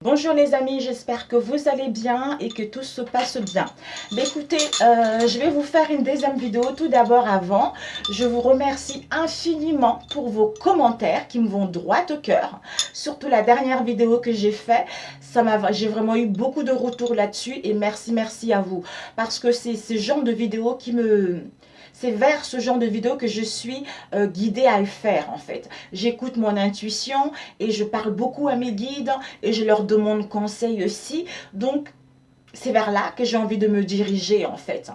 Bonjour les amis, j'espère que vous allez bien et que tout se passe bien. Mais écoutez, je vais vous faire une deuxième vidéo. Tout d'abord avant, je vous remercie infiniment pour vos commentaires qui me vont droit au cœur. Surtout la dernière vidéo que j'ai faite, j'ai vraiment eu beaucoup de retours là-dessus et merci à vous. Parce que c'est ce genre de vidéo qui me... C'est vers ce genre de vidéo que je suis guidée à le faire en fait. J'écoute mon intuition et je parle beaucoup à mes guides et je leur demande conseil aussi. Donc, c'est vers là que j'ai envie de me diriger en fait.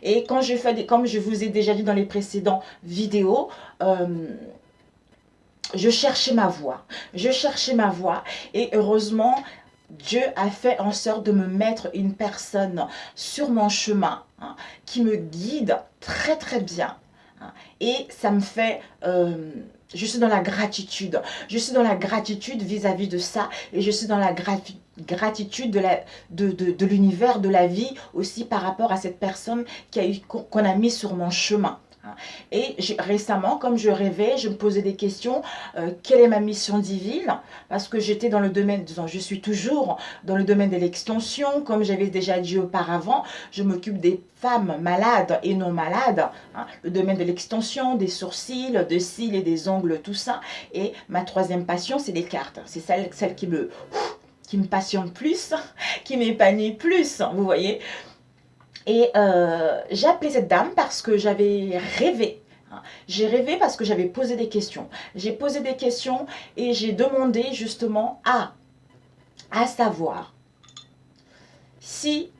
Et quand je fais comme je vous ai déjà dit dans les précédentes vidéos, je cherchais ma voie. Je cherchais ma voie et heureusement, Dieu a fait en sorte de me mettre une personne sur mon chemin qui me guide très bien. Et ça me fait... je suis dans la gratitude. Je suis dans la gratitude vis-à-vis de ça. Et je suis dans la gratitude de l'univers, de la vie aussi par rapport à cette personne qu'on a mis sur mon chemin. Et récemment, comme je rêvais, je me posais des questions. Quelle est ma mission divine? Parce que j'étais dans le domaine, je suis toujours dans le domaine de l'extension. Comme j'avais déjà dit auparavant, je m'occupe des femmes malades et non malades. Le domaine de l'extension, des sourcils, des cils et des ongles, tout ça. Et ma troisième passion, c'est les cartes. C'est celle qui me passionne plus, qui m'épanouit plus, vous voyez. Et j'ai appelé cette dame parce que j'avais rêvé. J'ai rêvé parce que j'avais posé des questions. J'ai posé des questions et j'ai demandé justement à savoir si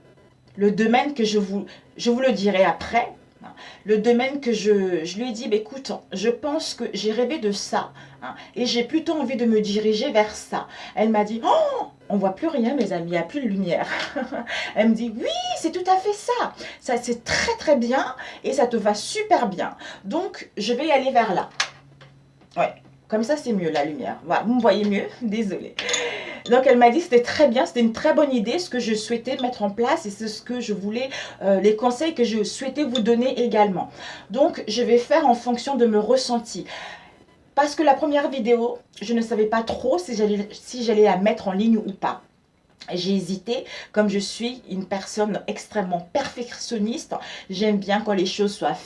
le domaine que je vous le dirai après, le domaine que je lui ai dit, bah, écoute, je pense que j'ai rêvé de ça et j'ai plutôt envie de me diriger vers ça. Elle m'a dit, oh, on voit plus rien mes amis, il n'y a plus de lumière. Elle me dit, oui, c'est tout à fait ça. Ça c'est très bien et ça te va super bien. Donc, je vais y aller vers là. Ouais, comme ça c'est mieux la lumière. Voilà, vous me voyez mieux, désolée. Donc elle m'a dit c'était très bien, c'était une très bonne idée, ce que je souhaitais mettre en place et c'est ce que je voulais, les conseils que je souhaitais vous donner également. Donc je vais faire en fonction de mes ressentis. Parce que la première vidéo, je ne savais pas trop si j'allais la mettre en ligne ou pas. J'ai hésité, comme je suis une personne extrêmement perfectionniste, j'aime bien quand les choses soient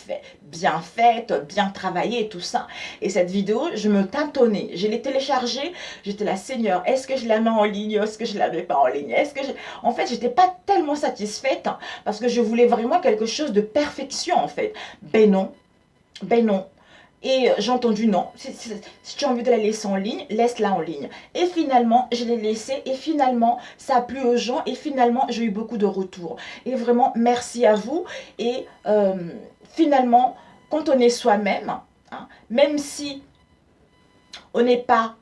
bien faites, bien travaillées et tout ça. Et cette vidéo, je me tâtonnais, je l'ai téléchargée, j'étais là, Seigneur, est-ce que je la mets en ligne, est-ce que je la mets pas en ligne, En fait, j'étais pas tellement satisfaite parce que je voulais vraiment quelque chose de perfection en fait. Ben non, et j'ai entendu non, si tu as envie de la laisser en ligne, laisse-la en ligne. Et finalement, je l'ai laissée et finalement, ça a plu aux gens et finalement, j'ai eu beaucoup de retours. Et vraiment, merci à vous. Et finalement, quand on est soi-même, même si on n'est pas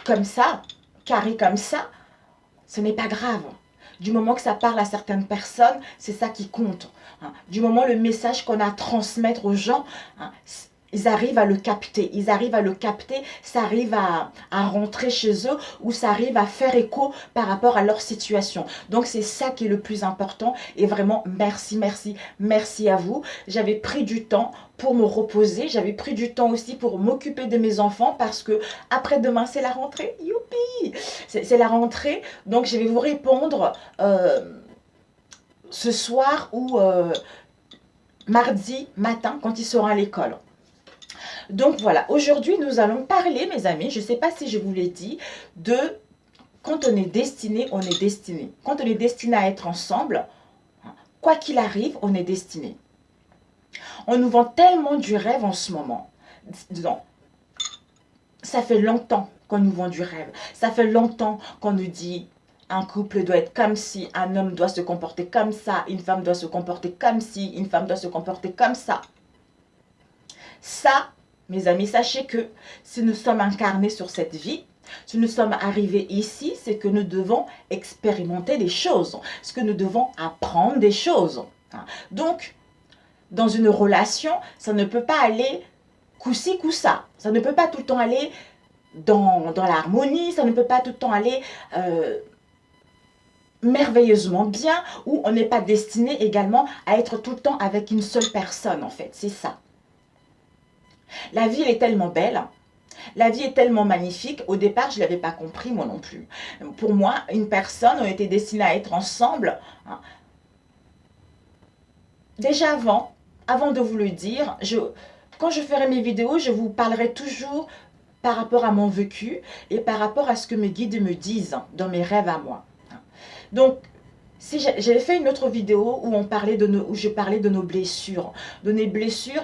comme ça, carré comme ça, ce n'est pas grave. Du moment que ça parle à certaines personnes, c'est ça qui compte. Du moment le message qu'on a à transmettre aux gens, ils arrivent à le capter. Ça arrive à rentrer chez eux ou ça arrive à faire écho par rapport à leur situation. Donc c'est ça qui est le plus important et vraiment merci à vous. J'avais pris du temps pour me reposer, j'avais pris du temps aussi pour m'occuper de mes enfants parce que après-demain c'est la rentrée. Youpi! C'est la rentrée, donc je vais vous répondre ce soir ou mardi matin quand ils seront à l'école. Donc voilà, aujourd'hui nous allons parler mes amis, je ne sais pas si je vous l'ai dit, de quand on est destiné, on est destiné. Quand on est destiné à être ensemble, quoi qu'il arrive, on est destiné. On nous vend tellement du rêve en ce moment. Non, ça fait longtemps qu'on nous vend du rêve. Ça fait longtemps qu'on nous dit un couple doit être comme si, un homme doit se comporter comme ça, une femme doit se comporter comme si, une femme doit se comporter comme ça. Ça, mes amis, sachez que si nous sommes incarnés sur cette vie, si nous sommes arrivés ici, c'est que nous devons expérimenter des choses, c'est que nous devons apprendre des choses. Donc, dans une relation, ça ne peut pas aller coup-ci, coup-ça. Ça ne peut pas tout le temps aller dans l'harmonie, ça ne peut pas tout le temps aller merveilleusement bien, ou on n'est pas destiné également à être tout le temps avec une seule personne en fait, c'est ça. La vie elle est tellement belle, La vie est tellement magnifique. Au départ, je ne l'avais pas compris, moi non plus. Pour moi, une personne, on était destiné à être ensemble. Hein. Déjà avant de vous le dire, quand je ferai mes vidéos, je vous parlerai toujours par rapport à mon vécu et par rapport à ce que mes guides me disent dans mes rêves à moi. Donc, si j'avais fait une autre vidéo où où je parlais de nos blessures,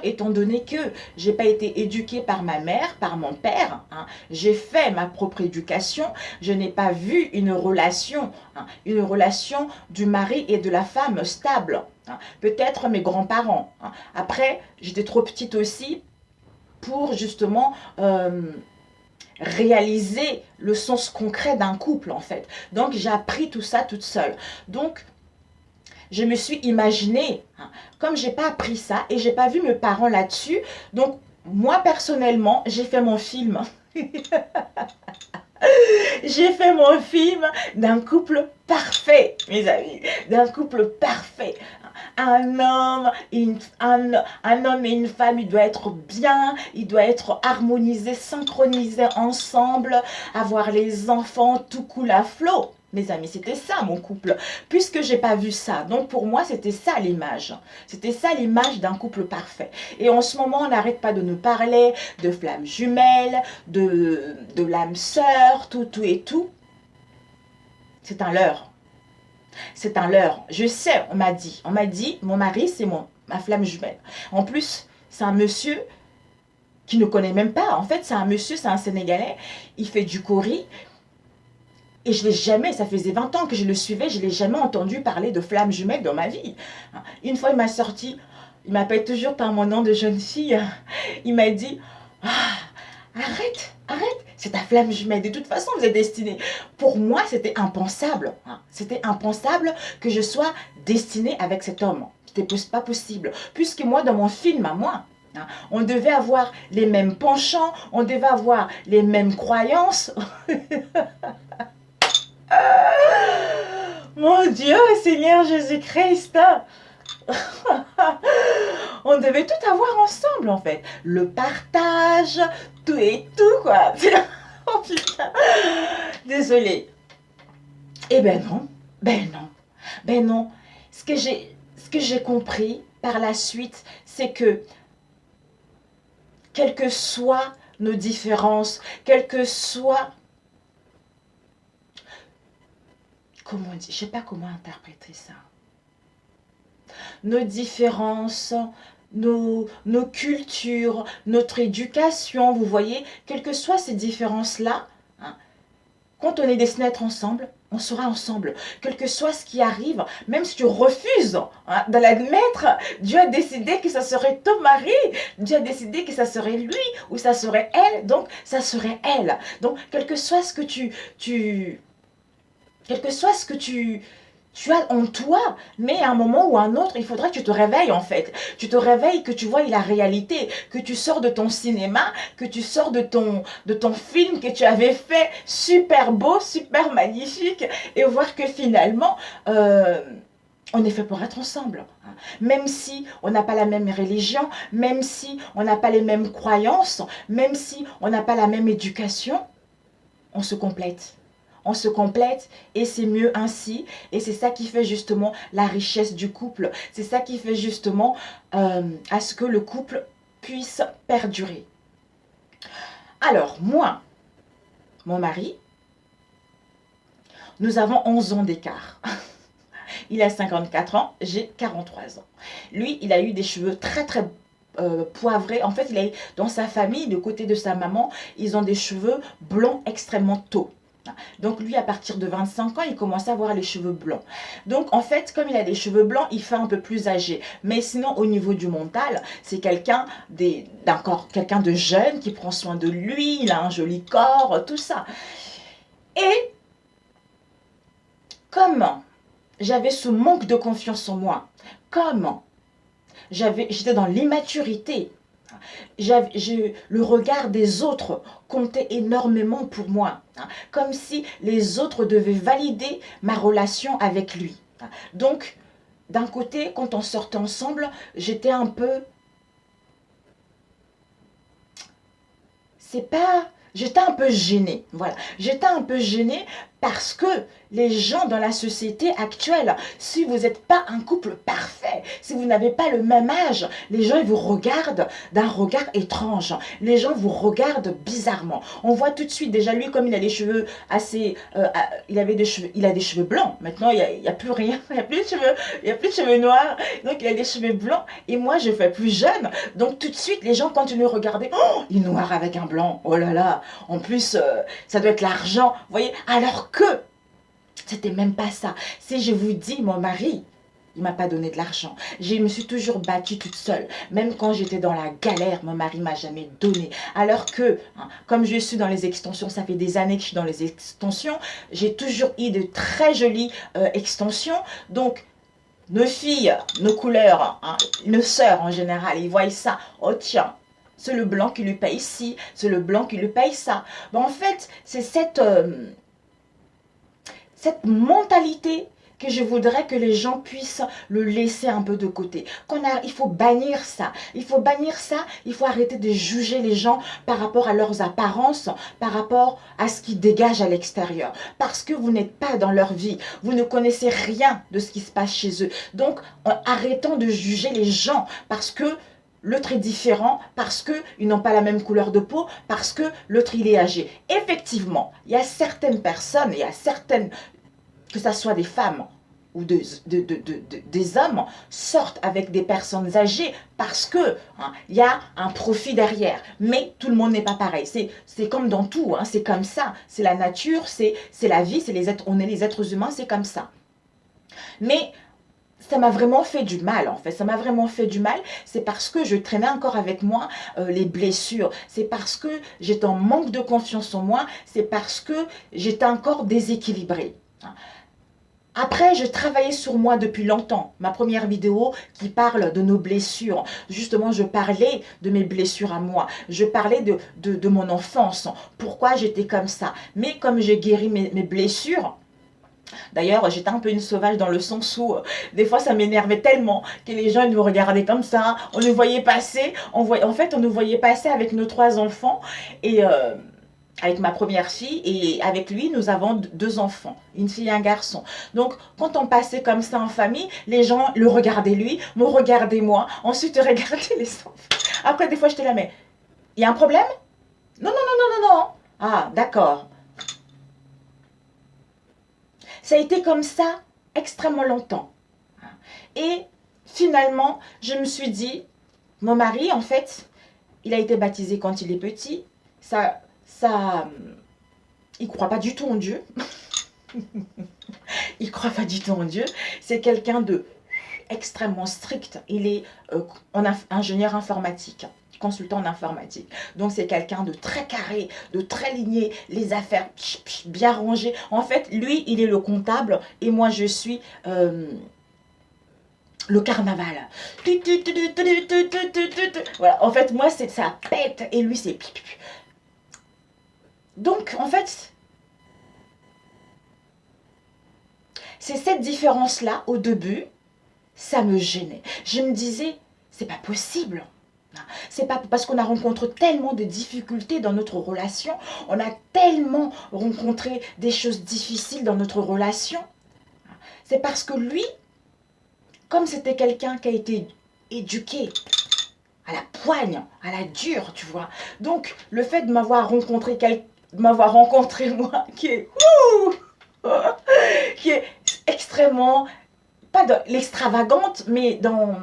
étant donné que j'ai pas été éduquée par ma mère, par mon père, hein, j'ai fait ma propre éducation, je n'ai pas vu une relation du mari et de la femme stable. Hein, peut-être mes grands-parents. Hein. Après, j'étais trop petite aussi pour justement réaliser le sens concret d'un couple en fait. Donc j'ai appris tout ça toute seule. Donc je me suis imaginée, hein, comme j'ai pas appris ça et j'ai pas vu mes parents là-dessus, donc moi personnellement j'ai fait mon film. J'ai fait mon film d'un couple parfait, mes amis, d'un couple parfait. Un homme, un homme et une femme, il doit être bien, il doit être harmonisé, synchronisé ensemble, avoir les enfants, tout coule à flot. Mes amis, c'était ça mon couple, puisque j'ai pas vu ça. Donc pour moi, c'était ça l'image. C'était ça l'image d'un couple parfait. Et en ce moment, on n'arrête pas de nous parler de flammes jumelles, de l'âme sœur, tout et tout. C'est un leurre. C'est un leurre. Je sais, on m'a dit, mon mari, c'est ma flamme jumelle. En plus, c'est un monsieur qui ne connaît même pas. En fait, c'est un monsieur, c'est un Sénégalais. Il fait du kori. Et je l'ai jamais, ça faisait 20 ans que je le suivais, je l'ai jamais entendu parler de flamme jumelle dans ma vie. Une fois, il m'a sorti, il m'appelle toujours par mon nom de jeune fille. Il m'a dit, arrête, c'est ta flamme jumelle. De toute façon, vous êtes destinée. Pour moi, c'était impensable. C'était impensable que je sois destinée avec cet homme. C'était pas possible. Puisque moi, dans mon film à moi, on devait avoir les mêmes penchants, on devait avoir les mêmes croyances. Mon Dieu, Seigneur Jésus-Christ. On devait tout avoir ensemble en fait. Le partage, tout et tout quoi. Oh putain. Désolée. Eh ben non. Ben non. Ce que j'ai compris par la suite, c'est que quelles que soient nos différences, quelles que soient... Comment dire, je ne sais pas comment interpréter ça. Nos différences, nos cultures, notre éducation, vous voyez, quelles que soient ces différences-là, hein, quand on est destiné à être ensemble, on sera ensemble. Quel que soit ce qui arrive, même si tu refuses de l'admettre, Dieu a décidé que ça serait ton mari, Dieu a décidé que ça serait lui ou ça serait elle, donc ça serait elle. Donc, quel que soit ce que quel que soit ce que tu as en toi, mais à un moment ou à un autre, il faudra que tu te réveilles en fait. Tu te réveilles, que tu vois la réalité, que tu sors de ton cinéma, que tu sors de ton film que tu avais fait super beau, super magnifique, et voir que finalement, on est fait pour être ensemble. Même si on n'a pas la même religion, même si on n'a pas les mêmes croyances, même si on n'a pas la même éducation, on se complète. On se complète et c'est mieux ainsi. Et c'est ça qui fait justement la richesse du couple. C'est ça qui fait justement à ce que le couple puisse perdurer. Alors, moi, mon mari, nous avons 11 ans d'écart. Il a 54 ans, j'ai 43 ans. Lui, il a eu des cheveux très poivrés. En fait, dans sa famille, du côté de sa maman, ils ont des cheveux blonds extrêmement tôt. Donc lui, à partir de 25 ans, il commence à avoir les cheveux blancs. Donc en fait, comme il a des cheveux blancs, il fait un peu plus âgé. Mais sinon, au niveau du mental, c'est quelqu'un quelqu'un de jeune qui prend soin de lui, il a un joli corps, tout ça. Et comment j'avais ce manque de confiance en moi, comment j'étais dans l'immaturité, le regard des autres comptait énormément pour moi, comme si les autres devaient valider ma relation avec lui. Donc, d'un côté, quand on sortait ensemble, j'étais un peu... c'est pas... J'étais un peu gênée, voilà. J'étais un peu gênée parce que les gens dans la société actuelle, si vous n'êtes pas un couple parfait, si vous n'avez pas le même âge, les gens ils vous regardent d'un regard étrange. Les gens vous regardent bizarrement. On voit tout de suite, déjà lui, comme il a les cheveux assez... il a des cheveux blancs. Maintenant, il y a plus rien. Il n'y a plus de cheveux, il y a plus de cheveux noirs. Donc, il a des cheveux blancs. Et moi, je fais plus jeune. Donc, tout de suite, les gens continuent de regarder. Oh, il est noir avec un blanc. Oh là là. En plus, ça doit être l'argent. Vous voyez? Alors que c'était même pas ça. Si je vous dis, mon mari, il m'a pas donné de l'argent. Je me suis toujours battue toute seule. Même quand j'étais dans la galère, mon mari m'a jamais donné. Alors que, hein, comme je suis dans les extensions, ça fait des années que je suis dans les extensions, j'ai toujours eu de très jolies extensions. Donc, nos filles, nos couleurs, hein, nos sœurs en général, ils voient ça. Oh tiens, c'est le blanc qui lui paye ci, c'est le blanc qui lui paye ça. Ben, en fait, c'est cette mentalité que je voudrais que les gens puissent le laisser un peu de côté. Il faut bannir ça. Il faut bannir ça. Il faut arrêter de juger les gens par rapport à leurs apparences, par rapport à ce qu'ils dégagent à l'extérieur. Parce que vous n'êtes pas dans leur vie. Vous ne connaissez rien de ce qui se passe chez eux. Donc, arrêtons de juger les gens parce que l'autre est différent, parce qu'ils n'ont pas la même couleur de peau, parce que l'autre il est âgé. Effectivement, il y a certaines personnes, il y a certaines, que ce soit des femmes ou des hommes, sortent avec des personnes âgées parce que hein, y a un profit derrière. Mais tout le monde n'est pas pareil. C'est comme dans tout, hein, c'est comme ça. C'est la nature, c'est la vie, on est les êtres humains, c'est comme ça. Mais ça m'a vraiment fait du mal en fait, ça m'a vraiment fait du mal, c'est parce que je traînais encore avec moi les blessures, c'est parce que j'étais en manque de confiance en moi, c'est parce que j'étais encore déséquilibrée. Après, je travaillais sur moi depuis longtemps. Ma première vidéo qui parle de nos blessures. Justement, je parlais de mes blessures à moi. Je parlais de mon enfance. Pourquoi j'étais comme ça. Mais comme j'ai guéri mes blessures, d'ailleurs, j'étais un peu une sauvage dans le sens où des fois ça m'énervait tellement que les gens ils nous regardaient comme ça, on nous voyait passer, en fait on nous voyait passer avec nos 3 enfants et avec ma première fille et avec lui nous avons 2 enfants, une fille et un garçon. Donc quand on passait comme ça en famille, les gens le regardaient lui, me regardaient moi, ensuite ils regardaient les enfants. Après des fois j'étais là mais il y a un problème? Non, non, non, non, non, non. Ah d'accord. Ça a été comme ça extrêmement longtemps. Et finalement, je me suis dit, mon mari, en fait, il a été baptisé quand il est petit. Il ne croit pas du tout en Dieu. Il ne croit pas du tout en Dieu. C'est quelqu'un de extrêmement strict. Il est ingénieur informatique, consultant en informatique. Donc c'est quelqu'un de très carré, de très ligné, les affaires bien rangées. En fait, lui, il est le comptable et moi, je suis le carnaval. Voilà, en fait, moi, ça pète et lui, c'est... Donc, en fait, c'est cette différence-là, au début, ça me gênait. Je me disais, c'est pas possible. C'est pas parce qu'on a rencontré tellement de difficultés dans notre relation, on a tellement rencontré des choses difficiles dans notre relation. C'est parce que lui, comme c'était quelqu'un qui a été éduqué à la poigne, à la dure, tu vois. Donc, le fait de m'avoir rencontré moi, qui est extrêmement, pas de l'extravagante, mais dans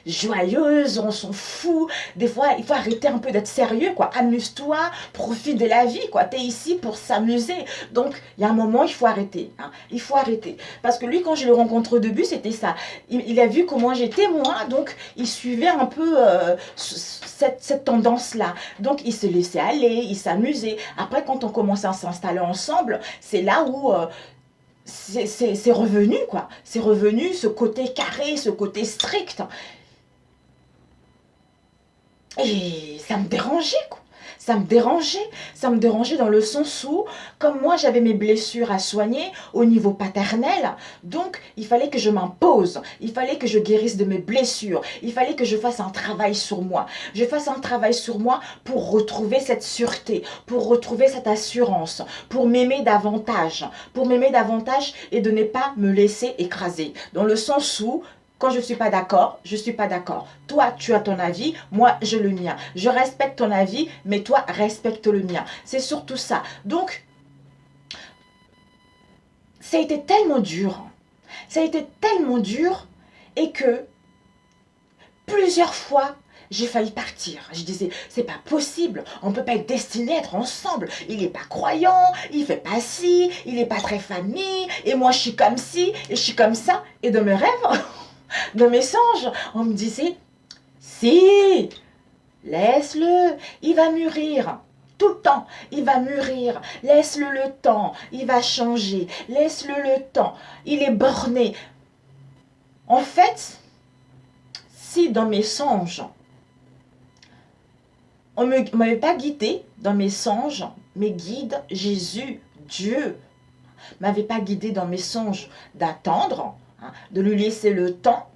joyeuse, on s'en fout. Des fois, il faut arrêter un peu d'être sérieux, quoi. Amuse-toi, profite de la vie, quoi. T'es ici pour s'amuser. Donc, il y a un moment, il faut arrêter. Hein. Il faut arrêter. Parce que lui, quand je le rencontre au début, c'était ça. Il a vu comment j'étais, moi. Donc, il suivait un peu cette tendance-là. Donc, il se laissait aller, il s'amusait. Après, quand on commençait à s'installer ensemble, c'est là où... c'est revenu, quoi. C'est revenu, ce côté carré, ce côté strict. Et ça me dérangeait, quoi. Ça me dérangeait. Ça me dérangeait dans le sens où, comme moi, j'avais mes blessures à soigner au niveau paternel, donc il fallait que je m'impose. Il fallait que je guérisse de mes blessures. Il fallait que je fasse un travail sur moi. Je fasse un travail sur moi pour retrouver cette sûreté, pour retrouver cette assurance, pour m'aimer davantage. Pour m'aimer davantage et de ne pas me laisser écraser. Dans le sens où, quand je ne suis pas d'accord, je ne suis pas d'accord. Toi, tu as ton avis, moi, j'ai le mien. Je respecte ton avis, mais toi, respecte le mien. C'est surtout ça. Donc, ça a été tellement dur. Ça a été tellement dur et que plusieurs fois, j'ai failli partir. Je disais, c'est pas possible, on peut pas être destiné à être ensemble. Il est pas croyant, il fait pas ci, il est pas très famille, et moi je suis comme ci, et je suis comme ça. Et dans mes rêves, dans mes songes, on me disait, si, laisse-le, il va mûrir. Tout le temps, il va mûrir. Laisse-le le temps, il va changer. Laisse-le le temps, il est borné. En fait, si dans mes songes, on ne m'avait pas guidé dans mes songes, mes guides, Jésus, Dieu, m'avait pas guidé dans mes songes d'attendre, de lui laisser le temps,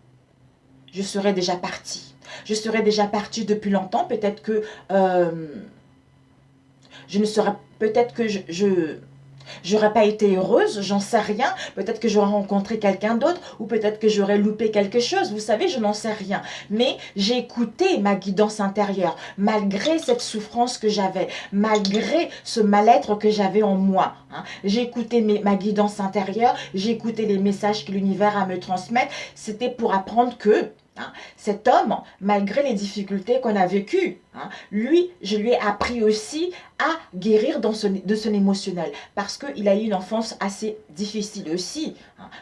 je serais déjà partie. Je serais déjà partie depuis longtemps. Peut-être que je ne serais, peut-être que j'aurais pas été heureuse, j'en sais rien. Peut-être que j'aurais rencontré quelqu'un d'autre ou peut-être que j'aurais loupé quelque chose. Vous savez, je n'en sais rien. Mais j'ai écouté ma guidance intérieure, malgré cette souffrance que j'avais, malgré ce mal-être que j'avais en moi. J'ai écouté ma guidance intérieure, j'ai écouté les messages que l'univers a à me transmettre. C'était pour apprendre que cet homme, malgré les difficultés qu'on a vécues, lui, je lui ai appris aussi à guérir de son émotionnel. Parce qu'il a eu une enfance assez difficile aussi.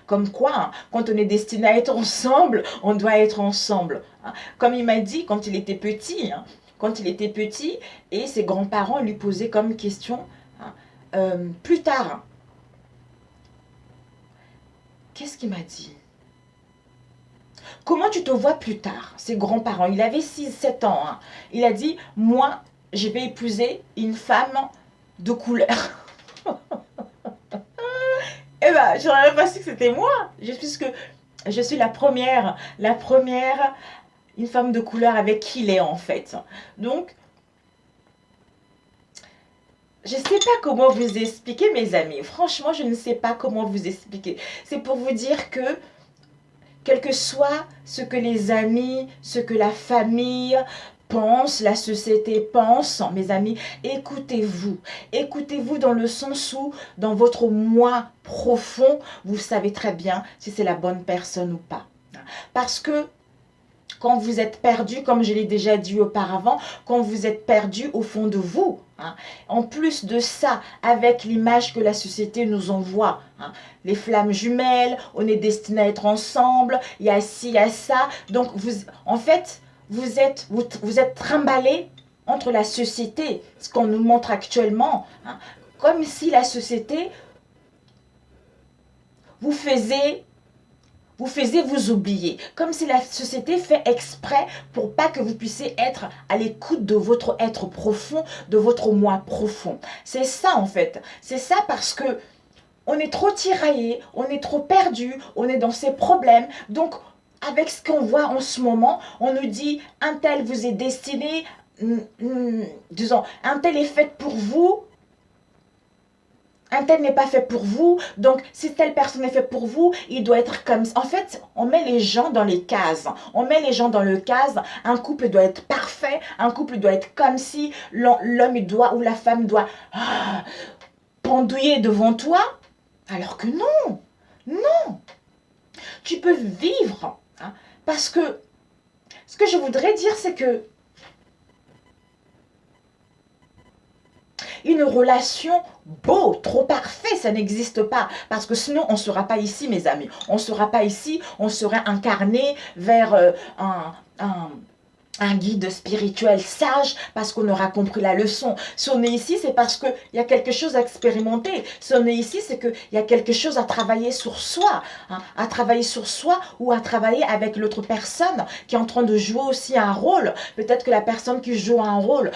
Comme quoi, quand on est destiné à être ensemble, on doit être ensemble. Comme il m'a dit quand il était petit, et ses grands-parents lui posaient comme question, plus tard, qu'est-ce qu'il m'a dit ? Comment tu te vois plus tard? Ses grands-parents, il avait 6-7 ans. Il a dit, moi, je vais épouser une femme de couleur. Eh ben, je n'aurais pas su que c'était moi. Puisque je suis la première, une femme de couleur avec qui il est en fait. Donc, je ne sais pas comment vous expliquer, mes amis. Franchement, je ne sais pas comment vous expliquer. C'est pour vous dire que quel que soit ce que les amis, ce que la famille pense, la société pense, mes amis, écoutez-vous. Écoutez-vous dans le sens où, dans votre moi profond, vous savez très bien si c'est la bonne personne ou pas. Parce que quand vous êtes perdu, comme je l'ai déjà dit auparavant, quand vous êtes perdu au fond de vous, en plus de ça, avec l'image que la société nous envoie, les flammes jumelles, on est destiné à être ensemble, il y a ci, il y a ça. Donc, en fait, vous êtes trimballé entre la société, ce qu'on nous montre actuellement, comme si la société vous faisait vous oublier, comme si la société fait exprès pour pas que vous puissiez être à l'écoute de votre être profond, de votre moi profond. C'est ça en fait, c'est ça parce que on est trop tiraillé, on est trop perdu, on est dans ses problèmes, donc avec ce qu'on voit en ce moment, on nous dit un tel vous est destiné, disons, un tel est fait pour vous, un tel n'est pas fait pour vous, donc si telle personne est faite pour vous, il doit être comme ça. En fait, on met les gens dans les cases. On met les gens dans le case. Un couple doit être parfait, un couple doit être comme si l'homme doit ou la femme doit pendouiller devant toi. Alors que non, non. Tu peux vivre. Parce que ce que je voudrais dire, c'est que une relation beau, trop parfait, ça n'existe pas. Parce que sinon, on ne sera pas ici, mes amis. On ne sera pas ici, on serait incarné vers un guide spirituel sage parce qu'on aura compris la leçon. Si on est ici, c'est parce qu'il y a quelque chose à expérimenter. Si on est ici, c'est qu'il y a quelque chose à travailler sur soi. À travailler sur soi ou à travailler avec l'autre personne qui est en train de jouer aussi un rôle. Peut-être que la personne qui joue un rôle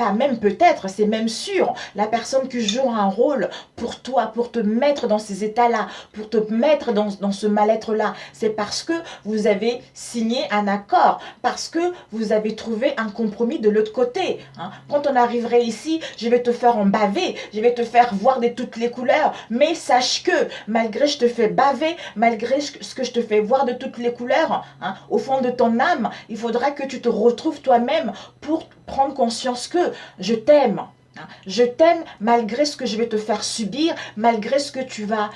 pas même peut-être, c'est même sûr, la personne qui joue un rôle pour toi, pour te mettre dans ces états-là, pour te mettre dans ce mal-être-là, c'est parce que vous avez signé un accord, parce que vous avez trouvé un compromis de l'autre côté. Hein. Quand on arriverait ici, je vais te faire en baver, je vais te faire voir de toutes les couleurs, mais sache que malgré je te fais baver, malgré ce que je te fais voir de toutes les couleurs, hein, au fond de ton âme, il faudra que tu te retrouves toi-même pour prendre conscience que je t'aime. Je t'aime malgré ce que je vais te faire subir, malgré ce que tu vas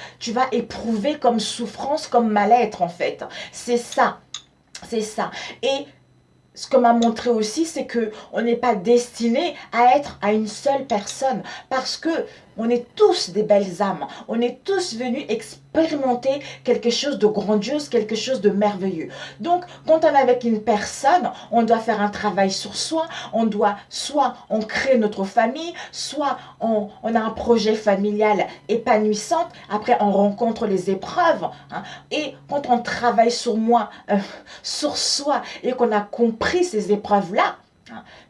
éprouver comme souffrance, comme mal-être en fait. C'est ça. C'est ça. Et ce qu'on m'a montré aussi, c'est que on n'est pas destiné à être à une seule personne parce que on est tous des belles âmes. On est tous venus expérimenter quelque chose de grandiose, quelque chose de merveilleux. Donc, quand on est avec une personne, on doit faire un travail sur soi. On doit, soit on crée notre famille, soit on a un projet familial épanouissant. Après, on rencontre les épreuves. Hein. Et quand on travaille sur moi, sur soi, et qu'on a compris ces épreuves-là,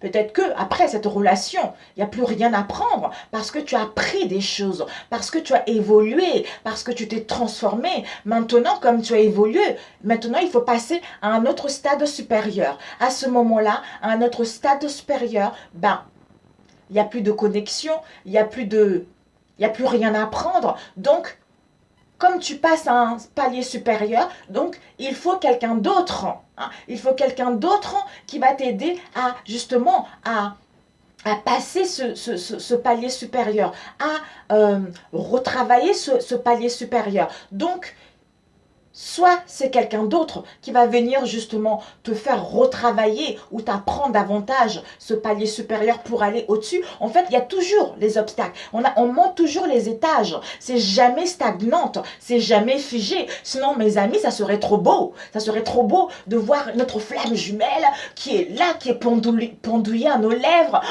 peut-être que après cette relation, il n'y a plus rien à prendre parce que tu as appris des choses, parce que tu as évolué, parce que tu t'es transformé. Maintenant, comme tu as évolué, maintenant il faut passer à un autre stade supérieur. À ce moment-là, à un autre stade supérieur, il n'y a plus de connexion, il n'y a plus rien à prendre. Donc, comme tu passes à un palier supérieur, donc il faut quelqu'un d'autre. Hein. Il faut quelqu'un d'autre qui va t'aider à justement à passer ce palier supérieur, à retravailler ce palier supérieur. Donc, soit c'est quelqu'un d'autre qui va venir justement te faire retravailler ou t'apprendre davantage ce palier supérieur pour aller au-dessus. En fait, il y a toujours les obstacles. On monte toujours les étages. C'est jamais stagnante, c'est jamais figé. Sinon, mes amis, ça serait trop beau. Ça serait trop beau de voir notre flamme jumelle qui est là, qui est pendouillée à nos lèvres.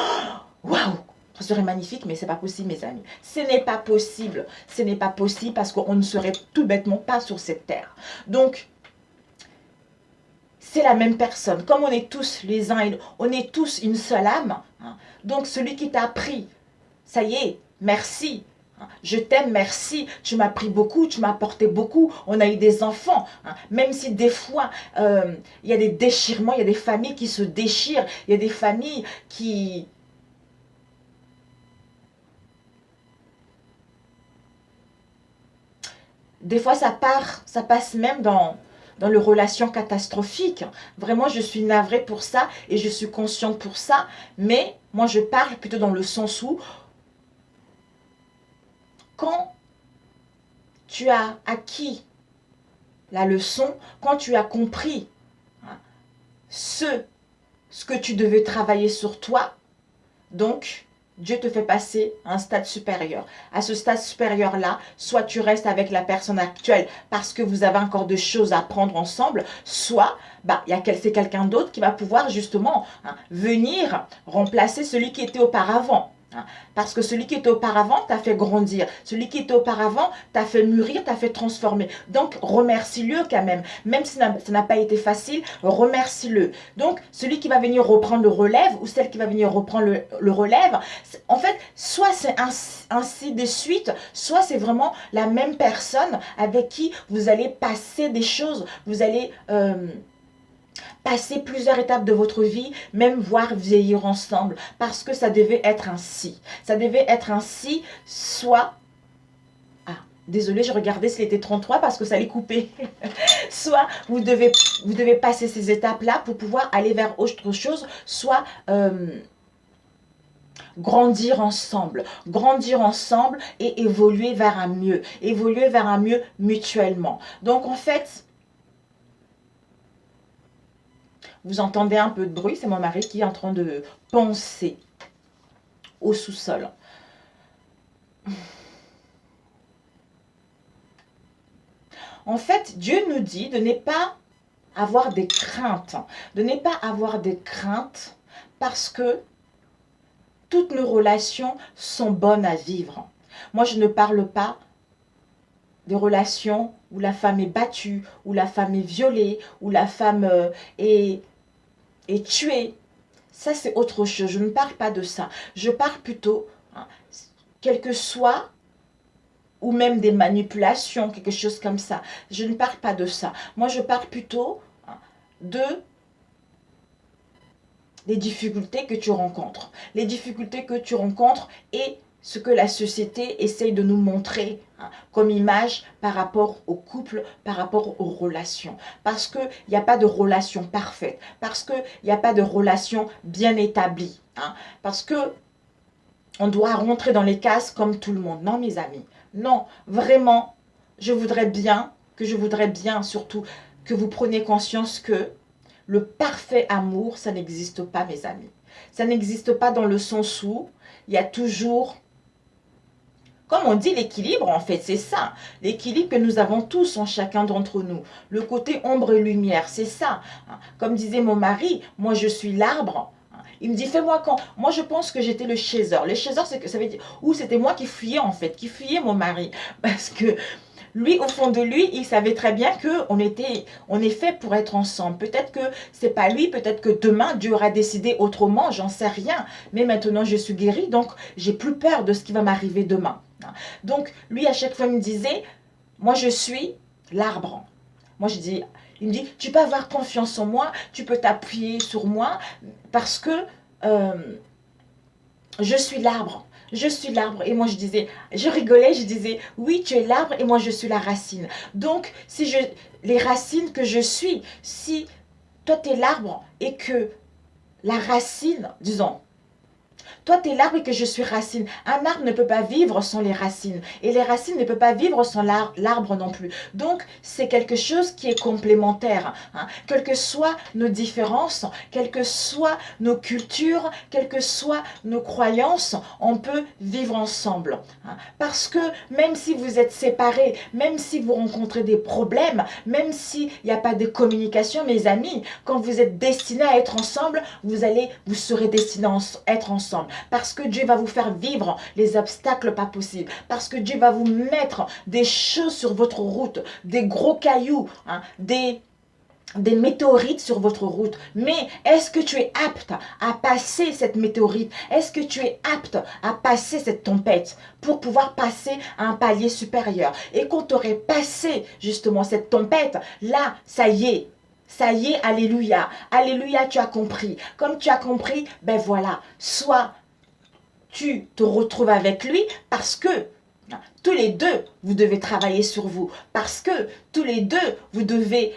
Waouh! Ça serait magnifique, mais c'est pas possible, mes amis. Ce n'est pas possible. Ce n'est pas possible parce qu'on ne serait tout bêtement pas sur cette terre. Donc, c'est la même personne. Comme on est tous les uns, on est tous une seule âme. Hein. Donc, celui qui t'a appris, ça y est, merci. Hein. Je t'aime, merci. Tu m'as appris beaucoup, tu m'as apporté beaucoup. On a eu des enfants. Hein. Même si des fois, il y a des déchirements, il y a des familles qui se déchirent, il y a des familles qui... Des fois, ça passe même dans les relations catastrophiques. Vraiment, je suis navrée pour ça et je suis consciente pour ça. Mais moi, je parle plutôt dans le sens où, quand tu as acquis la leçon, quand tu as compris hein, ce que tu devais travailler sur toi, donc, Dieu te fait passer à un stade supérieur. À ce stade supérieur-là, soit tu restes avec la personne actuelle parce que vous avez encore des choses à apprendre ensemble, soit c'est quelqu'un d'autre qui va pouvoir justement venir remplacer celui qui était auparavant. Hein. Parce que celui qui était auparavant t'a fait grandir. Celui qui était auparavant t'a fait mûrir, t'a fait transformer. Donc, remercie-le quand même. Même si ça n'a pas été facile, remercie-le. Donc, celui qui va venir reprendre le relève ou celle qui va venir reprendre le relève, en fait, soit c'est ainsi de suite, soit c'est vraiment la même personne avec qui vous allez passer des choses, vous allez... passer plusieurs étapes de votre vie, même voir vieillir ensemble, parce que ça devait être ainsi. Ça devait être ainsi, soit... Ah, désolé, je regardais s'il était 33 parce que ça allait couper. Soit vous devez passer ces étapes-là pour pouvoir aller vers autre chose, soit... grandir ensemble et évoluer vers un mieux mutuellement. Donc en fait, vous entendez un peu de bruit, c'est mon mari qui est en train de penser au sous-sol. En fait, Dieu nous dit de ne pas avoir des craintes, parce que toutes nos relations sont bonnes à vivre. Moi, je ne parle pas des relations où la femme est battue, où la femme est violée, où la femme est tuée. Ça, c'est autre chose. Je ne parle pas de ça. Je parle plutôt, hein, quel que soit, ou même des manipulations, quelque chose comme ça. Je ne parle pas de ça. Moi, je parle plutôt, hein, de les difficultés que tu rencontres. Les difficultés que tu rencontres et ce que la société essaye de nous montrer, hein, comme image par rapport au couple, par rapport aux relations. Parce qu'il n'y a pas de relation parfaite. Parce qu'il n'y a pas de relation bien établie. Hein, parce que on doit rentrer dans les cases comme tout le monde. Non, mes amis. Non, vraiment, je voudrais bien surtout que vous preniez conscience que le parfait amour, ça n'existe pas, mes amis. Ça n'existe pas dans le sens où il y a toujours, comme on dit, l'équilibre, en fait, c'est ça. L'équilibre que nous avons tous en chacun d'entre nous. Le côté ombre et lumière, c'est ça. Comme disait mon mari, moi je suis l'arbre. Il me dit, fais-moi quand. Moi, je pense que j'étais le chasseur. Le chasseur, ça veut dire, ou c'était moi qui fuyais, en fait, qui fuyais mon mari. Parce que lui, au fond de lui, il savait très bien qu'on on est fait pour être ensemble. Peut-être que c'est pas lui, peut-être que demain, Dieu aura décidé autrement, j'en sais rien. Mais maintenant, je suis guérie, donc j'ai plus peur de ce qui va m'arriver demain. Donc, lui, à chaque fois, il me disait, moi, je suis l'arbre. Moi, je dis, il me dit, tu peux avoir confiance en moi, tu peux t'appuyer sur moi, parce que je suis l'arbre. Je suis l'arbre. Et moi, je disais, je rigolais, je disais, oui, tu es l'arbre et moi, je suis la racine. Donc, si les racines que je suis, si toi, tu es l'arbre et que la racine, disons, toi, tu es l'arbre et que je suis racine. Un arbre ne peut pas vivre sans les racines. Et les racines ne peuvent pas vivre sans l'arbre non plus. Donc, c'est quelque chose qui est complémentaire. Hein. Quelles que soient nos différences, quelles que soient nos cultures, quelles que soient nos croyances, on peut vivre ensemble. Hein. Parce que même si vous êtes séparés, même si vous rencontrez des problèmes, même s'il n'y a pas de communication, mes amis, quand vous êtes destinés à être ensemble, vous serez destinés à être ensemble. Parce que Dieu va vous faire vivre les obstacles pas possibles. Parce que Dieu va vous mettre des choses sur votre route, des gros cailloux, hein, des météorites sur votre route. Mais est-ce que tu es apte à passer cette météorite? Est-ce que tu es apte à passer cette tempête pour pouvoir passer à un palier supérieur? Et quand tu aurais passé justement cette tempête, là, ça y est. Ça y est, alléluia. Alléluia, tu as compris. Comme tu as compris, ben voilà, soit tu te retrouves avec lui parce que tous les deux, vous devez travailler sur vous. Parce que tous les deux, vous devez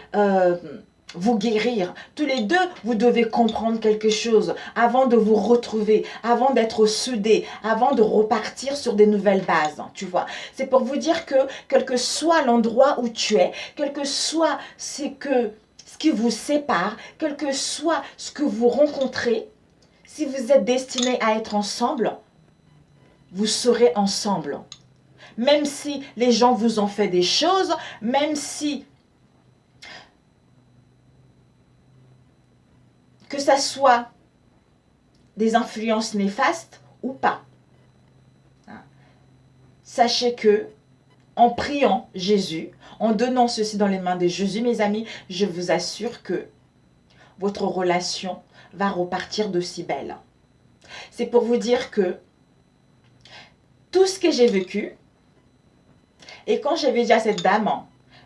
vous guérir. Tous les deux, vous devez comprendre quelque chose avant de vous retrouver, avant d'être soudés, avant de repartir sur des nouvelles bases. Tu vois, c'est pour vous dire que quel que soit l'endroit où tu es, quel que soit ce qui vous sépare, quel que soit ce que vous rencontrez, si vous êtes destinés à être ensemble, vous serez ensemble. Même si les gens vous ont fait des choses, même si que ça soit des influences néfastes ou pas. Sachez que en priant Jésus, en donnant ceci dans les mains de Jésus, mes amis, je vous assure que votre relation va repartir d'aussi belle. C'est pour vous dire que tout ce que j'ai vécu, et quand j'avais dit à cette dame,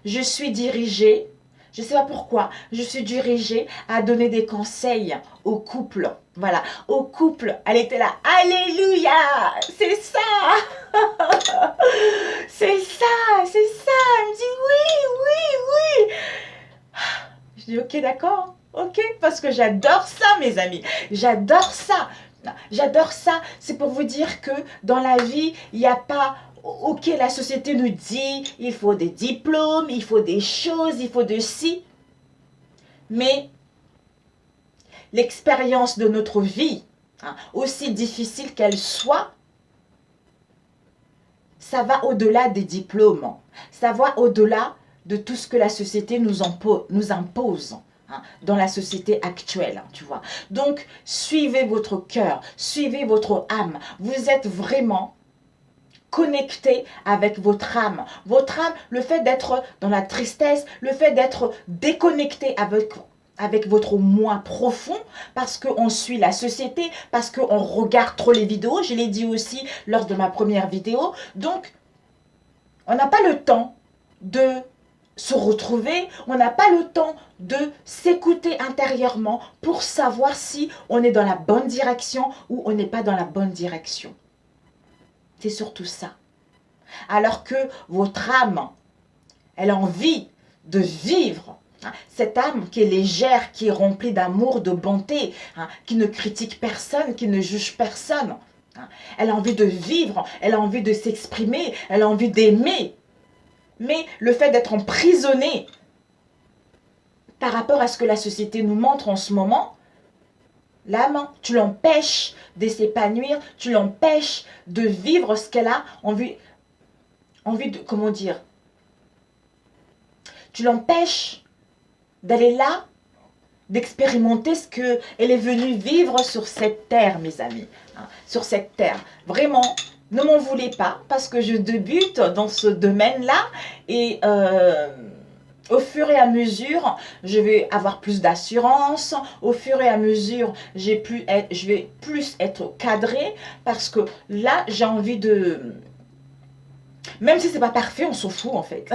je suis dirigée, je ne sais pas pourquoi, je suis dirigée à donner des conseils aux couples. Voilà, aux couples. Elle était là, alléluia, c'est ça. C'est ça, c'est ça. Elle me dit oui, oui, oui. Je dis ok, d'accord, ok, parce que j'adore ça, mes amis. J'adore ça. J'adore ça. C'est pour vous dire que dans la vie, il n'y a pas... Ok, la société nous dit, il faut des diplômes, il faut des choses, il faut de ci. Mais l'expérience de notre vie, hein, aussi difficile qu'elle soit, ça va au-delà des diplômes. Ça va au-delà de tout ce que la société nous impose. Dans la société actuelle, tu vois. Donc, suivez votre cœur, suivez votre âme. Vous êtes vraiment connecté avec votre âme. Votre âme, le fait d'être dans la tristesse, le fait d'être déconnecté avec votre moi profond, parce qu'on suit la société, parce qu'on regarde trop les vidéos. Je l'ai dit aussi lors de ma première vidéo. Donc, on n'a pas le temps de se retrouver, on n'a pas le temps de s'écouter intérieurement pour savoir si on est dans la bonne direction ou on n'est pas dans la bonne direction. C'est surtout ça. Alors que votre âme, elle a envie de vivre. Cette âme qui est légère, qui est remplie d'amour, de bonté, qui ne critique personne, qui ne juge personne. Elle a envie de vivre, elle a envie de s'exprimer, elle a envie d'aimer. Mais le fait d'être emprisonné par rapport à ce que la société nous montre en ce moment, l'âme, tu l'empêches de s'épanouir, tu l'empêches de vivre ce qu'elle a envie de, comment dire, tu l'empêches d'aller là, d'expérimenter ce qu'elle est venue vivre sur cette terre, mes amis. Sur cette terre. Vraiment, ne m'en voulez pas, parce que je débute dans ce domaine-là, et au fur et à mesure, je vais avoir plus d'assurance, au fur et à mesure, je vais plus être cadré, parce que là, j'ai envie de... Même si c'est pas parfait, on s'en fout en fait.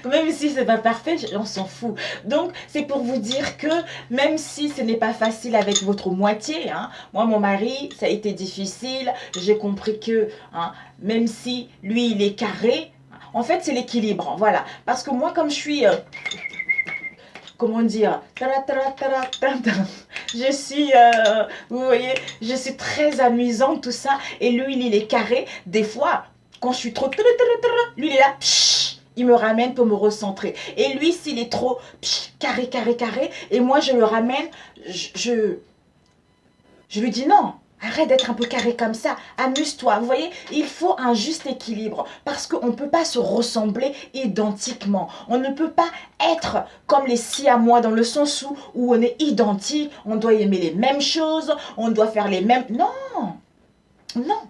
Même si c'est pas parfait, on s'en fout. Donc, c'est pour vous dire que même si ce n'est pas facile avec votre moitié, moi, mon mari, ça a été difficile. J'ai compris que même si lui, il est carré, en fait, c'est l'équilibre. Voilà. Parce que moi, comme je suis... comment dire, je suis, vous voyez, je suis très amusante, tout ça. Et lui, il est carré. Des fois, quand je suis trop... lui, il est là, il me ramène pour me recentrer. Et lui, s'il est trop carré, et moi, je le ramène, je lui dis non. Arrête d'être un peu carré comme ça, amuse-toi. Vous voyez, il faut un juste équilibre parce qu'on ne peut pas se ressembler identiquement. On ne peut pas être comme les siamois dans le sens où on est identique, on doit aimer les mêmes choses, on doit faire les mêmes... Non, non.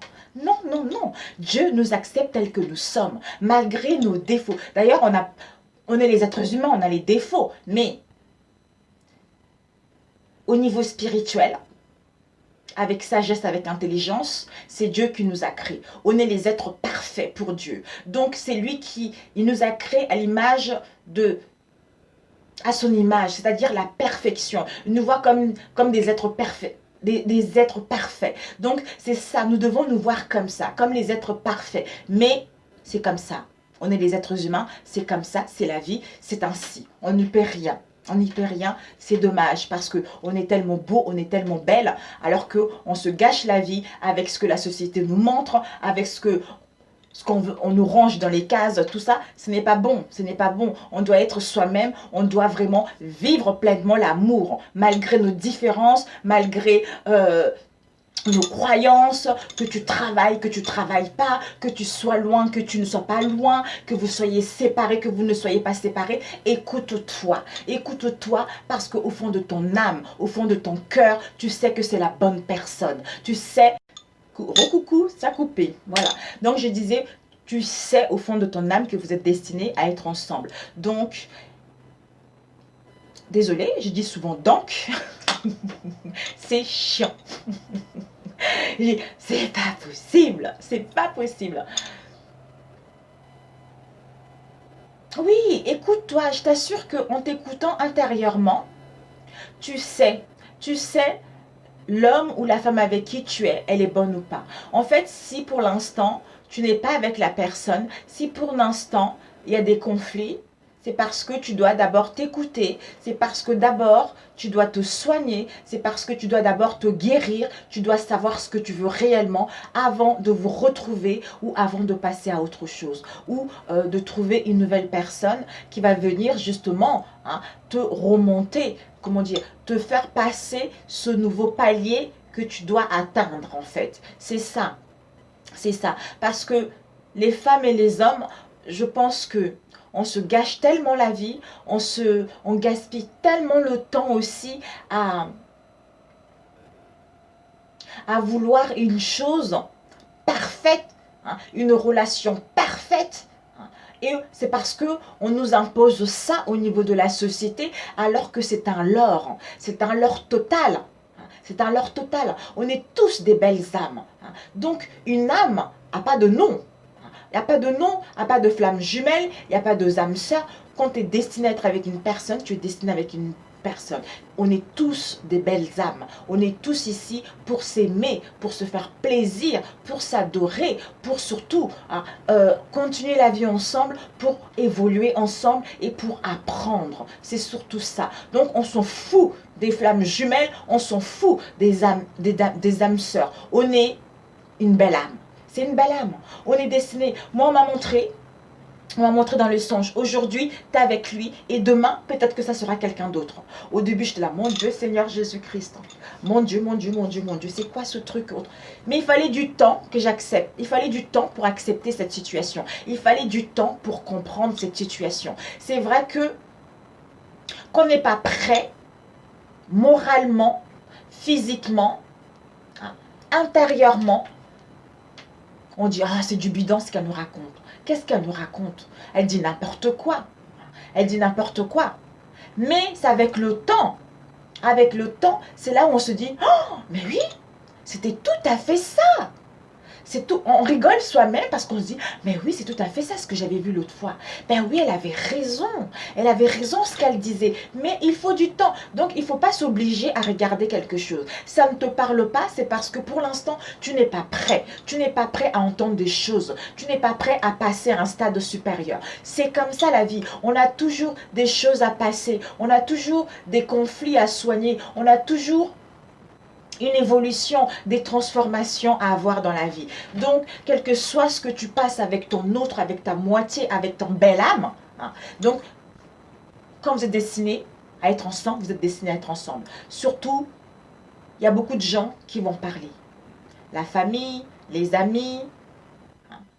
Non, non, non. Dieu nous accepte tels que nous sommes, malgré nos défauts. D'ailleurs, on est les êtres humains, on a les défauts. Mais au niveau spirituel, avec sagesse, avec intelligence, c'est Dieu qui nous a créés. On est les êtres parfaits pour Dieu. Donc, c'est lui il nous a créés à l'image à son image, c'est-à-dire la perfection. Il nous voit comme des êtres parfaits. Des êtres parfaits. Donc, c'est ça, nous devons nous voir comme ça, comme les êtres parfaits. Mais c'est comme ça. On est les êtres humains, c'est comme ça, c'est la vie, c'est ainsi. On n'y peut rien. On n'y fait rien, c'est dommage parce qu'on est tellement beau, on est tellement belle, alors qu'on se gâche la vie avec ce que la société nous montre, avec ce qu'on veut, on nous range dans les cases, tout ça, ce n'est pas bon, ce n'est pas bon. On doit être soi-même, on doit vraiment vivre pleinement l'amour, malgré nos différences, malgré nos croyances, que tu travailles pas, que tu sois loin, que tu ne sois pas loin, que vous soyez séparés, que vous ne soyez pas séparés. Écoute-toi, écoute-toi parce qu'au fond de ton âme, au fond de ton cœur, tu sais que c'est la bonne personne. Tu sais, recoucou, ça a coupé, voilà. Donc je disais, tu sais au fond de ton âme que vous êtes destinés à être ensemble. Donc, désolée, je dis souvent donc, c'est chiant. C'est pas possible, c'est pas possible. Oui, écoute-toi, je t'assure qu'en t'écoutant intérieurement, tu sais l'homme ou la femme avec qui tu es, elle est bonne ou pas. En fait, si pour l'instant, tu n'es pas avec la personne, si pour l'instant, il y a des conflits, c'est parce que tu dois d'abord t'écouter, c'est parce que d'abord tu dois te soigner, c'est parce que tu dois d'abord te guérir, tu dois savoir ce que tu veux réellement avant de vous retrouver ou avant de passer à autre chose ou de trouver une nouvelle personne qui va venir justement te remonter, comment dire, te faire passer ce nouveau palier que tu dois atteindre en fait. C'est ça, parce que les femmes et les hommes, je pense que on se gâche tellement la vie, on gaspille tellement le temps aussi à vouloir une chose parfaite, une relation parfaite. Et c'est parce que on nous impose ça au niveau de la société, alors que c'est un leurre. C'est un leurre total. C'est un leurre total. On est tous des belles âmes. Donc, une âme n'a pas de nom. Il n'y a pas de nom, il n'y a pas de flamme jumelle, il n'y a pas de âme sœur. Quand tu es destiné à être avec une personne, tu es destiné avec une personne. On est tous des belles âmes. On est tous ici pour s'aimer, pour se faire plaisir, pour s'adorer, pour surtout continuer la vie ensemble, pour évoluer ensemble et pour apprendre. C'est surtout ça. Donc on s'en fout des flammes jumelles, on s'en fout des âmes sœurs. On est une belle âme. C'est une belle âme. On est destiné. Moi, on m'a montré dans le songe. Aujourd'hui, tu es avec lui et demain, peut-être que ça sera quelqu'un d'autre. Au début, j'étais là, mon Dieu, Seigneur Jésus-Christ. Mon Dieu, mon Dieu, mon Dieu, mon Dieu, c'est quoi ce truc autre? Mais il fallait du temps que j'accepte. Il fallait du temps pour accepter cette situation. Il fallait du temps pour comprendre cette situation. C'est vrai que qu'on n'est pas prêt, moralement, physiquement, intérieurement, on dit, ah, c'est du bidon ce qu'elle nous raconte. Qu'est-ce qu'elle nous raconte? Elle dit n'importe quoi. Elle dit n'importe quoi. Mais c'est avec le temps. Avec le temps, c'est là où on se dit, oh, mais oui, c'était tout à fait ça. C'est tout, on rigole soi-même parce qu'on se dit, mais oui, c'est tout à fait ça ce que j'avais vu l'autre fois. Ben oui, elle avait raison. Elle avait raison ce qu'elle disait. Mais il faut du temps. Donc, il ne faut pas s'obliger à regarder quelque chose. Ça ne te parle pas, c'est parce que pour l'instant, tu n'es pas prêt. Tu n'es pas prêt à entendre des choses. Tu n'es pas prêt à passer à un stade supérieur. C'est comme ça la vie. On a toujours des choses à passer. On a toujours des conflits à soigner. On a toujours une évolution, des transformations à avoir dans la vie. Donc, quel que soit ce que tu passes avec ton autre, avec ta moitié, avec ton belle âme, donc, quand vous êtes destinés à être ensemble, vous êtes destinés à être ensemble. Surtout, il y a beaucoup de gens qui vont parler. La famille, les amis,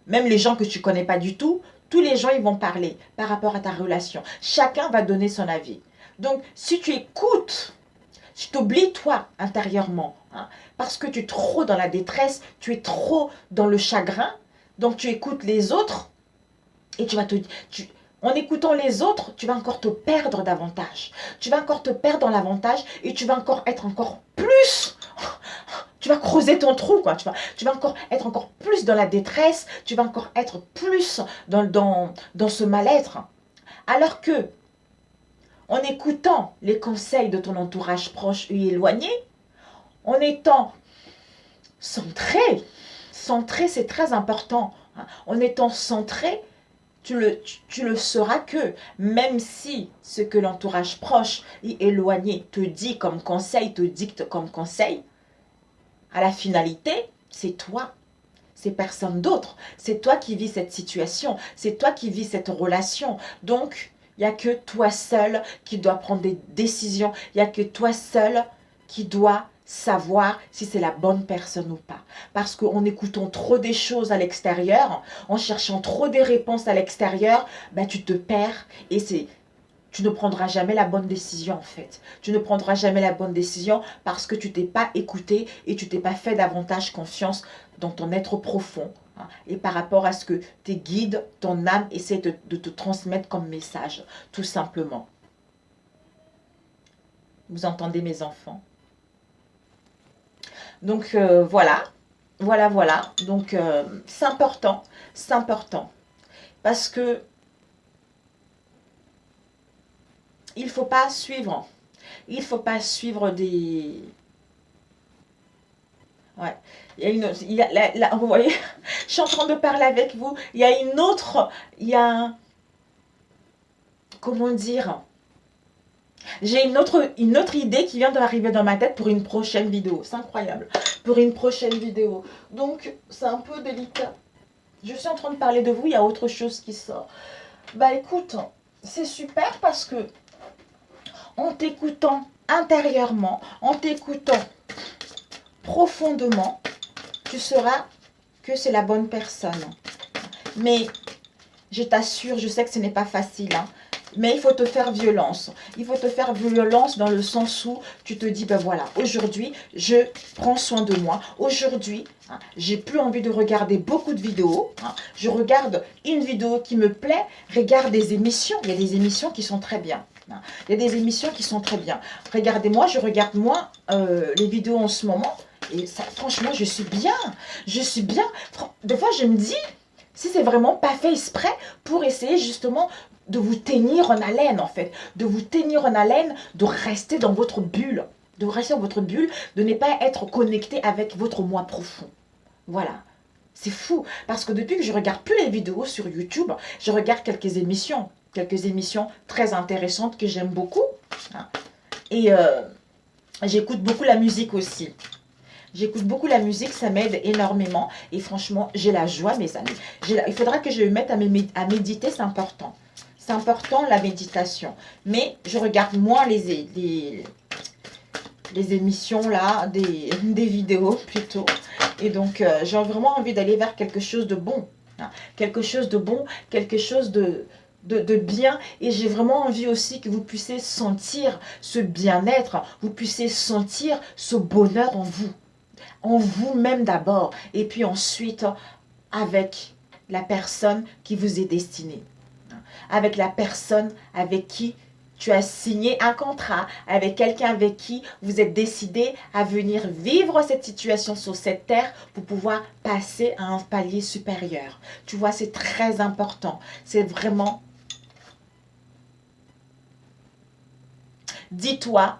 même les gens que tu ne connais pas du tout, tous les gens, ils vont parler par rapport à ta relation. Chacun va donner son avis. Donc, si tu écoutes, tu t'oublies toi intérieurement, parce que tu es trop dans la détresse, tu es trop dans le chagrin, donc tu écoutes les autres et en écoutant les autres, tu vas encore te perdre davantage. Tu vas encore te perdre dans l'avantage et tu vas encore être encore plus. Tu vas creuser ton trou, quoi. Tu vas encore être encore plus dans la détresse, tu vas encore être plus dans ce mal-être. Alors que en écoutant les conseils de ton entourage proche ou éloigné, en étant centré, c'est très important. En étant centré, tu le sauras que même si ce que l'entourage proche et éloigné te dit comme conseil, te dicte comme conseil, à la finalité, c'est toi. C'est personne d'autre. C'est toi qui vis cette situation. C'est toi qui vis cette relation. Donc, il n'y a que toi seul qui dois prendre des décisions. Il n'y a que toi seul qui dois savoir si c'est la bonne personne ou pas. Parce qu'en écoutant trop des choses à l'extérieur, en cherchant trop des réponses à l'extérieur, ben tu te perds et tu ne prendras jamais la bonne décision en fait. Tu ne prendras jamais la bonne décision parce que tu t'es pas écouté et tu t'es pas fait davantage confiance dans ton être profond. Et par rapport à ce que tes guides, ton âme essaient de te transmettre comme message, tout simplement. Vous entendez mes enfants? Donc voilà. Donc c'est important. Parce que il faut pas suivre des... Ouais. Vous voyez, je suis en train de parler avec vous. Il y a comment dire? J'ai une autre idée qui vient d'arriver dans ma tête pour une prochaine vidéo. C'est incroyable. Pour une prochaine vidéo. Donc, c'est un peu délicat. Je suis en train de parler de vous, il y a autre chose qui sort. Bah écoute, c'est super parce que en t'écoutant intérieurement, en t'écoutant profondément, tu sauras que c'est la bonne personne. Mais je t'assure, je sais que ce n'est pas facile. Mais il faut te faire violence. Il faut te faire violence dans le sens où tu te dis, ben voilà, aujourd'hui, je prends soin de moi. Aujourd'hui, hein, j'ai plus envie de regarder beaucoup de vidéos. Hein. Je regarde une vidéo qui me plaît, regarde des émissions. Il y a des émissions qui sont très bien. Hein. Il y a des émissions qui sont très bien. Regardez-moi, je regarde moins les vidéos en ce moment. Et ça, franchement, je suis bien. Je suis bien. Des fois, je me dis, si c'est vraiment pas fait exprès pour essayer justement de vous tenir en haleine en fait, de vous tenir en haleine, de rester dans votre bulle, de rester dans votre bulle, de ne pas être connecté avec votre moi profond. Voilà. C'est fou, parce que depuis que je regarde plus les vidéos sur YouTube, je regarde quelques émissions très intéressantes que j'aime beaucoup. Hein. Et j'écoute beaucoup la musique aussi. J'écoute beaucoup la musique, ça m'aide énormément. Et franchement, j'ai la joie, mes amis. Il faudra que je me mette à méditer, c'est important. C'est important, la méditation. Mais je regarde moins les émissions, là, des vidéos, plutôt. Et donc, j'ai vraiment envie d'aller vers quelque chose de bon. Hein. Quelque chose de bon, quelque chose de bien. Et j'ai vraiment envie aussi que vous puissiez sentir ce bien-être, vous puissiez sentir ce bonheur en vous. En vous-même d'abord. Et puis ensuite, avec la personne qui vous est destinée. Avec la personne avec qui tu as signé un contrat, avec quelqu'un avec qui vous êtes décidé à venir vivre cette situation sur cette terre pour pouvoir passer à un palier supérieur. Tu vois, c'est très important. C'est vraiment... Dis-toi,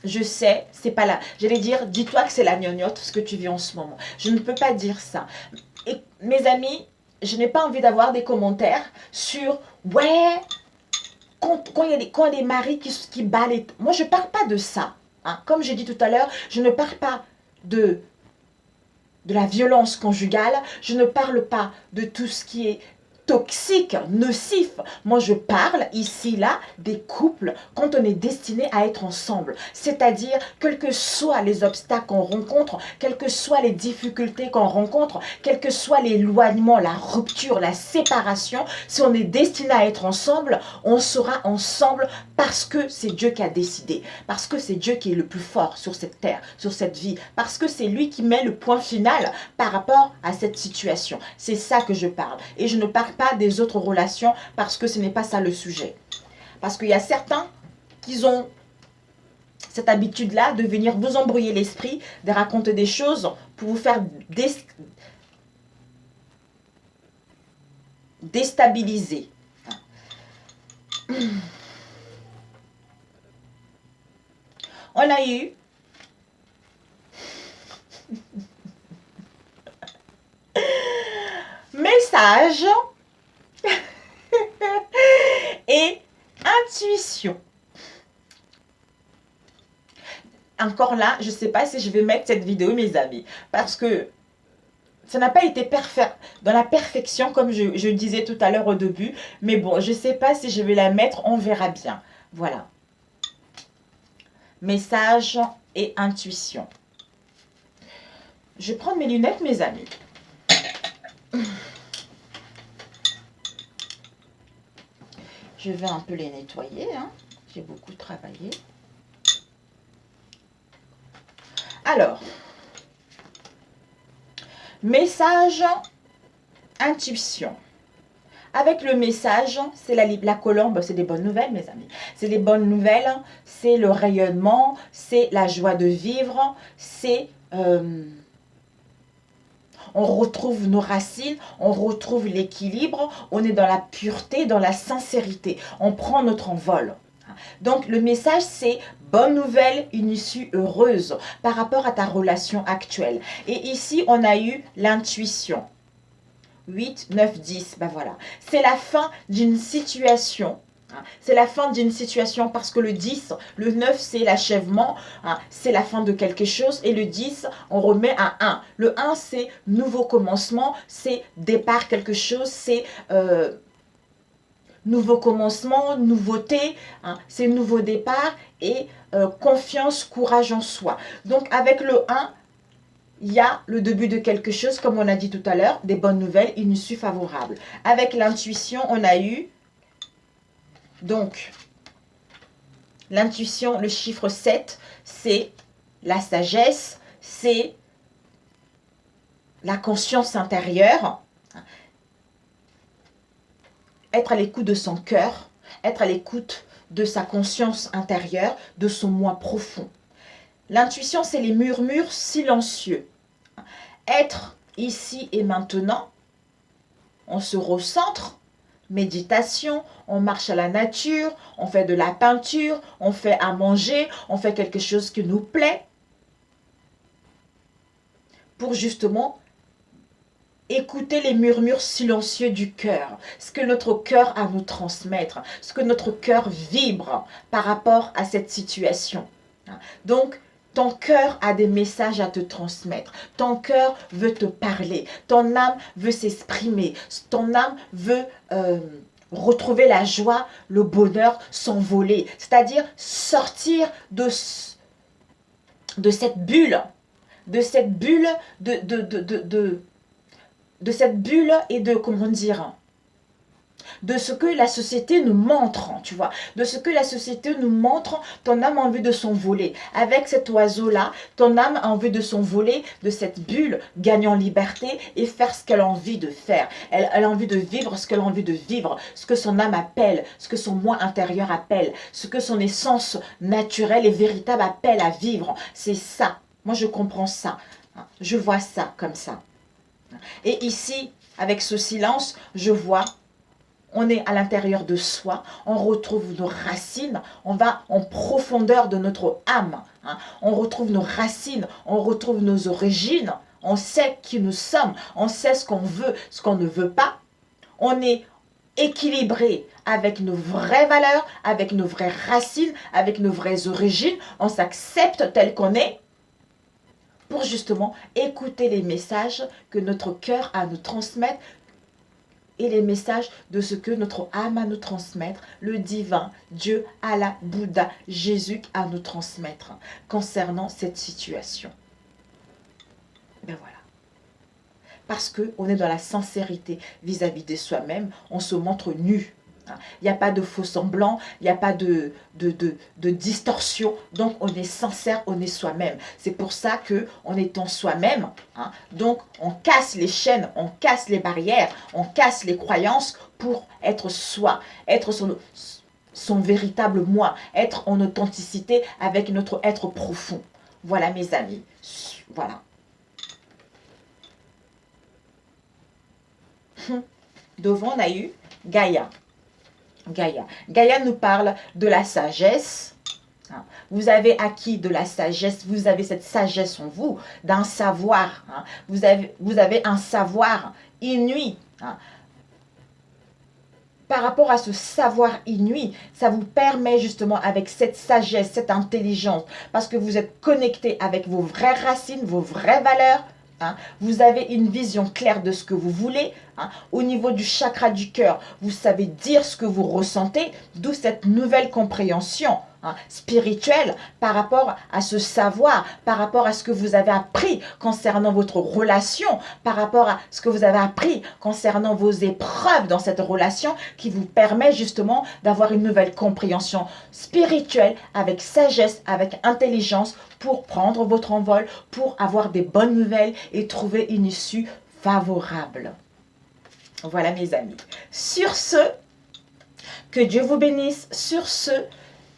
je sais, c'est pas là. J'allais dire, dis-toi que c'est la gnognotte ce que tu vis en ce moment. Je ne peux pas dire ça. Et mes amis, je n'ai pas envie d'avoir des commentaires sur ouais, quand il y a des maris qui balayent. Moi, je ne parle pas de ça. Hein. Comme j'ai dit tout à l'heure, je ne parle pas de la violence conjugale. Je ne parle pas de tout ce qui est toxique, nocif. Moi, je parle ici, là, des couples quand on est destiné à être ensemble. C'est-à-dire, quels que soient les obstacles qu'on rencontre, quelles que soient les difficultés qu'on rencontre, quel que soit l'éloignement, la rupture, la séparation, si on est destiné à être ensemble, on sera ensemble parce que c'est Dieu qui a décidé. Parce que c'est Dieu qui est le plus fort sur cette terre, sur cette vie. Parce que c'est lui qui met le point final par rapport à cette situation. C'est ça que je parle. Et je ne parle pas des autres relations parce que ce n'est pas ça le sujet. Parce qu'il y a certains qui ont cette habitude-là de venir vous embrouiller l'esprit, de raconter des choses pour vous faire déstabiliser. On a eu message et intuition. Encore là, je ne sais pas si je vais mettre cette vidéo, mes amis, parce que ça n'a pas été parfait, dans la perfection, comme je disais tout à l'heure au début. Mais bon, je ne sais pas si je vais la mettre, on verra bien. Voilà. Message et intuition. Je vais prendre mes lunettes, mes amis. Je vais un peu les nettoyer. Hein. J'ai beaucoup travaillé. Alors, message, intuition. Avec le message, c'est la colombe, c'est des bonnes nouvelles, mes amis. C'est des bonnes nouvelles, c'est le rayonnement, c'est la joie de vivre, c'est... on retrouve nos racines, on retrouve l'équilibre, on est dans la pureté, dans la sincérité. On prend notre envol. Donc, le message, c'est bonne nouvelle, une issue heureuse par rapport à ta relation actuelle. Et ici, on a eu l'intuition. 8, 9, 10, ben voilà. C'est la fin d'une situation. C'est la fin d'une situation parce que le 10, le 9, c'est l'achèvement, c'est la fin de quelque chose. Et le 10, on remet un 1. Le 1, c'est nouveau commencement, c'est départ quelque chose, c'est nouveau commencement, nouveauté, c'est nouveau départ et confiance, courage en soi. Donc avec le 1, il y a le début de quelque chose, comme on a dit tout à l'heure, des bonnes nouvelles, une issue favorable. Avec l'intuition, on a eu Donc, l'intuition, le chiffre 7, c'est la sagesse, c'est la conscience intérieure, être à l'écoute de son cœur, être à l'écoute de sa conscience intérieure, de son moi profond. L'intuition, c'est les murmures silencieux. Être ici et maintenant, on se recentre, méditation, on marche à la nature, on fait de la peinture, on fait à manger, on fait quelque chose qui nous plaît, pour justement écouter les murmures silencieux du cœur, ce que notre cœur a à nous transmettre, ce que notre cœur vibre par rapport à cette situation. Donc, ton cœur a des messages à te transmettre. Ton cœur veut te parler. Ton âme veut s'exprimer. Ton âme veut retrouver la joie, le bonheur, s'envoler. C'est-à-dire sortir de cette bulle. De cette bulle de cette bulle et de, comment dire, de ce que la société nous montre, tu vois, de ce que la société nous montre, ton âme a envie de s'envoler. Avec cet oiseau-là, ton âme a envie de s'envoler de cette bulle, gagner en liberté et faire ce qu'elle a envie de faire. Elle a envie de vivre ce qu'elle a envie de vivre, ce que son âme appelle, ce que son moi intérieur appelle, ce que son essence naturelle et véritable appelle à vivre. C'est ça. Moi, je comprends ça. Je vois ça comme ça. Et ici, avec ce silence, je vois, on est à l'intérieur de soi, on retrouve nos racines, on va en profondeur de notre âme, on retrouve nos racines, on retrouve nos origines, on sait qui nous sommes, on sait ce qu'on veut, ce qu'on ne veut pas, on est équilibré avec nos vraies valeurs, avec nos vraies racines, avec nos vraies origines, on s'accepte tel qu'on est, pour justement écouter les messages que notre cœur a à nous transmettre et les messages de ce que notre âme a à nous transmettre, le divin, Dieu, Allah, Bouddha, Jésus a à nous transmettre concernant cette situation. Ben voilà. Parce qu'on est dans la sincérité vis-à-vis de soi-même, on se montre nu. Il n'y a pas de faux semblant, il n'y a pas de distorsion. Donc, on est sincère, on est soi-même. C'est pour ça qu'en étant soi-même, donc on casse les chaînes, on casse les barrières, on casse les croyances pour être soi, être son véritable moi, être en authenticité avec notre être profond. Voilà mes amis, voilà. Devant, on a eu Gaïa. Gaïa nous parle de la sagesse. Vous avez acquis de la sagesse, vous avez cette sagesse en vous, d'un savoir. Vous avez un savoir inouï. Par rapport à ce savoir inouï, ça vous permet justement avec cette sagesse, cette intelligence, parce que vous êtes connecté avec vos vraies racines, vos vraies valeurs. Vous avez une vision claire de ce que vous voulez. Au niveau du chakra du cœur, vous savez dire ce que vous ressentez, d'où cette nouvelle compréhension spirituelle par rapport à ce savoir, par rapport à ce que vous avez appris concernant votre relation, par rapport à ce que vous avez appris concernant vos épreuves dans cette relation qui vous permet justement d'avoir une nouvelle compréhension spirituelle avec sagesse, avec intelligence pour prendre votre envol, pour avoir des bonnes nouvelles et trouver une issue favorable. Voilà mes amis. Sur ce, que Dieu vous bénisse. Sur ce,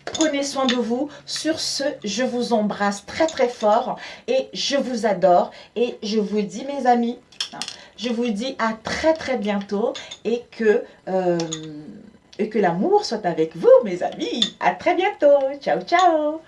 prenez soin de vous. Sur ce, je vous embrasse très très fort et je vous adore. Et je vous dis mes amis, je vous dis à très très bientôt et que l'amour soit avec vous mes amis. À très bientôt. Ciao ciao.